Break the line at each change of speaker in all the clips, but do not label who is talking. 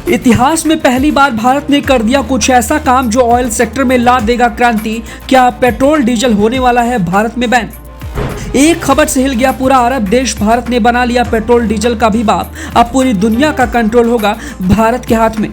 इतिहास में पहली बार भारत ने कर दिया कुछ ऐसा काम जो ऑयल सेक्टर में ला देगा क्रांति। क्या पेट्रोल डीजल होने वाला है भारत में बैन? एक खबर से हिल गया पूरा अरब देश। भारत ने बना लिया पेट्रोल डीजल का भी बाप। अब पूरी दुनिया का कंट्रोल होगा भारत के हाथ में।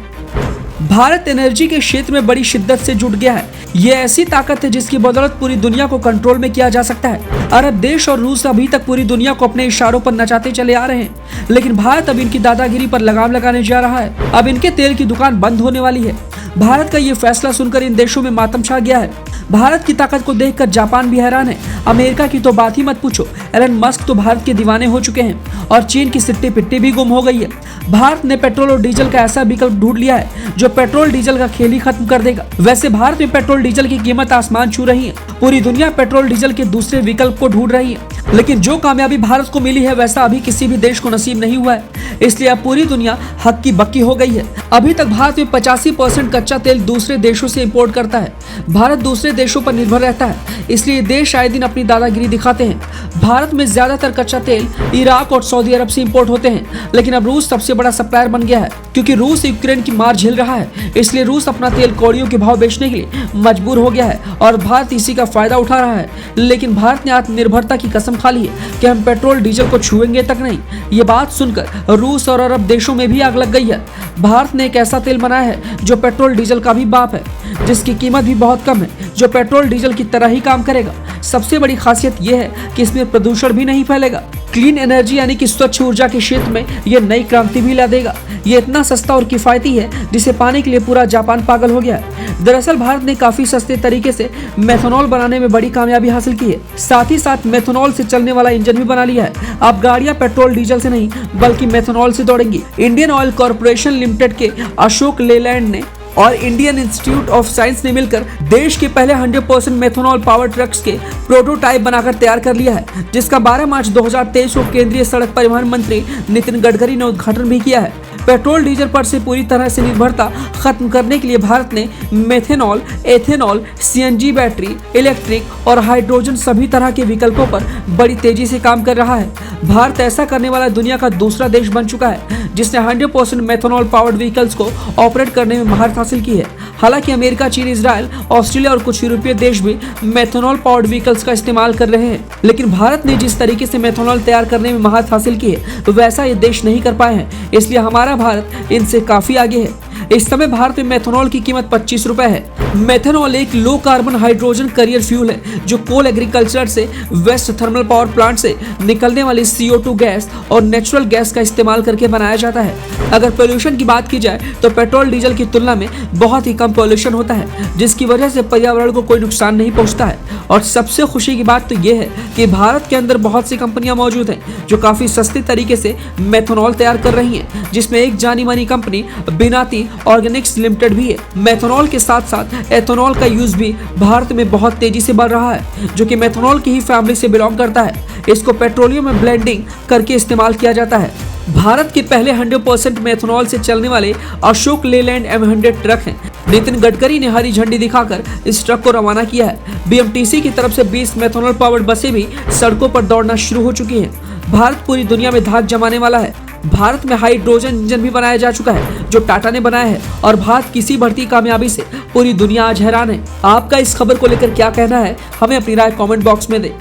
भारत एनर्जी के क्षेत्र में बड़ी शिद्दत से जुट गया है। ये ऐसी ताकत है जिसकी बदौलत पूरी दुनिया को कंट्रोल में किया जा सकता है। अरब देश और रूस अभी तक पूरी दुनिया को अपने इशारों पर नचाते चले आ रहे हैं, लेकिन भारत अब इनकी दादागिरी पर लगाम लगाने जा रहा है। अब इनके तेल की दुकान बंद होने वाली है। भारत का ये फैसला सुनकर इन देशों में मातम छा गया है। भारत की ताकत को देखकर जापान भी हैरान है। अमेरिका की तो बात ही मत पूछो। एलन मस्क तो भारत के दीवाने हो चुके हैं और चीन की सिट्टी पिट्टी भी गुम हो गई है। भारत ने पेट्रोल और डीजल का ऐसा विकल्प ढूंढ लिया है जो पेट्रोल डीजल का खेल ही खत्म कर देगा। वैसे भारत में पेट्रोल डीजल की कीमत आसमान छू रही है। पूरी दुनिया पेट्रोल डीजल के दूसरे विकल्प को ढूंढ रही है, लेकिन जो कामयाबी भारत को मिली है वैसा अभी किसी भी देश को नसीब नहीं हुआ है। इसलिए अब पूरी दुनिया हक्की बक्की हो गई है। अभी तक भारत में 85% कच्चा तेल दूसरे देशों से इंपोर्ट करता है। भारत दूसरे देशों पर निर्भर रहता है, इसलिए देश आए दिन अपनी दादागिरी दिखाते हैं। भारत में ज्यादातर कच्चा तेल इराक और सऊदी अरब से इंपोर्ट होते हैं, लेकिन अब रूस सबसे बड़ा सप्लायर बन गया है। क्योंकि रूस यूक्रेन की मार झेल रहा है, इसलिए रूस अपना तेल कौड़ियों के भाव बेचने के लिए मजबूर हो गया है और भारत इसी का फायदा उठा रहा है। लेकिन भारत ने आत्मनिर्भरता की कसम खा ली है कि हम पेट्रोल डीजल को छुएंगे तक नहीं। ये बात सुनकर रूस और अरब देशों में भी आग लग गई है। भारत ने एक ऐसा तेल बनाया है जो पेट्रोल डीजल का भी बाप है, जिसकी कीमत भी बहुत कम है, जो पेट्रोल डीजल की तरह ही काम करेगा। सबसे बड़ी खासियत यह है कि इसमें प्रदूषण भी नहीं फैलेगा। क्लीन एनर्जी यानी कि स्वच्छ ऊर्जा के क्षेत्र में यह नई क्रांति भी ला देगा। ये इतना सस्ता और किफायती है जिसे पाने के लिए पूरा जापान पागल हो गया है। दरअसल भारत ने काफी सस्ते तरीके से मेथनॉल बनाने में बड़ी कामयाबी हासिल की है। साथ ही साथ मेथनॉल से चलने वाला इंजन भी बना लिया है। अब गाड़ियां पेट्रोल डीजल से नहीं बल्कि मेथनॉल से दौड़ेंगी। इंडियन ऑयल कॉर्पोरेशन लिमिटेड के अशोक लेलैंड ने और इंडियन इंस्टीट्यूट ऑफ साइंस ने मिलकर देश के पहले 100% मेथनॉल पावर ट्रक्स के प्रोटोटाइप बनाकर तैयार कर लिया है, जिसका 12 मार्च 2023 को केंद्रीय सड़क परिवहन मंत्री नितिन गडकरी ने उद्घाटन भी किया है। पेट्रोल डीजल पर से पूरी तरह से निर्भरता खत्म करने के लिए भारत ने methanol, ethanol, CNG battery, electric और हाइड्रोजन सभी तरह के विकल्पों पर बड़ी तेजी से काम कर रहा है। भारत ऐसा करने वाला दुनिया का दूसरा देश बन चुका है जिसने 100% मेथनॉल पावर्ड व्हीकल्स को ऑपरेट करने में महारत हासिल की है। हालांकि अमेरिका, चीन, इजराइल, ऑस्ट्रेलिया और कुछ यूरोपीय देश भी मेथनॉल पावर्ड व्हीकल्स का इस्तेमाल कर रहे हैं, लेकिन भारत ने जिस तरीके से मेथनॉल तैयार करने में महारत हासिल की है वैसा ये देश नहीं कर पाए हैं। इसलिए हमारा भारत इनसे काफी आगे है। इस समय भारत में मेथनॉल की कीमत 25 रुपए है। मेथनॉल एक low carbon hydrogen career fuel है जो कोल एग्रीकल्चर से, वेस्ट थर्मल पावर प्लांट से निकलने वाली CO2 गैस और नेचुरल गैस का इस्तेमाल करके बनाया जाता है। अगर पोल्यूशन की बात की जाए तो पेट्रोल डीजल की तुलना में बहुत ही कम पोल्यूशन होता है, जिसकी वजह से पर्यावरण को कोई नुकसान नहीं पहुंचता है। और सबसे खुशी की बात तो ये है कि भारत के अंदर बहुत सी कंपनियां मौजूद हैं जो काफी सस्ते तरीके से मेथनॉल तैयार कर रही हैं, जिसमें एक जानी मानी कंपनी बिनाती ऑर्गेनिक्स लिमिटेड भी है। मेथनॉल के साथ साथ एथेनॉल का यूज भी भारत में बहुत तेजी से बढ़ रहा है, जो कि मेथनॉल की ही फैमिली से बिलोंग करता है। इसको पेट्रोलियम में ब्लेंडिंग करके इस्तेमाल किया जाता है। भारत के पहले 100% मेथनॉल से चलने वाले अशोक लेलैंड M100 ट्रक हैं। नितिन गडकरी ने हरी झंडी दिखाकर इस ट्रक को रवाना किया है। BMTC की तरफ से 20 मेथनॉल पावर्ड बसें भी सड़कों पर दौड़ना शुरू हो चुकी हैं। भारत पूरी दुनिया में धाक जमाने वाला है। भारत में हाइड्रोजन इंजन भी बनाया जा चुका है जो टाटा ने बनाया है, और भारत किसी बढ़ती कामयाबी से पूरी दुनिया आज हैरान है। आपका इस खबर को लेकर क्या कहना है, हमें अपनी राय कमेंट बॉक्स में दें।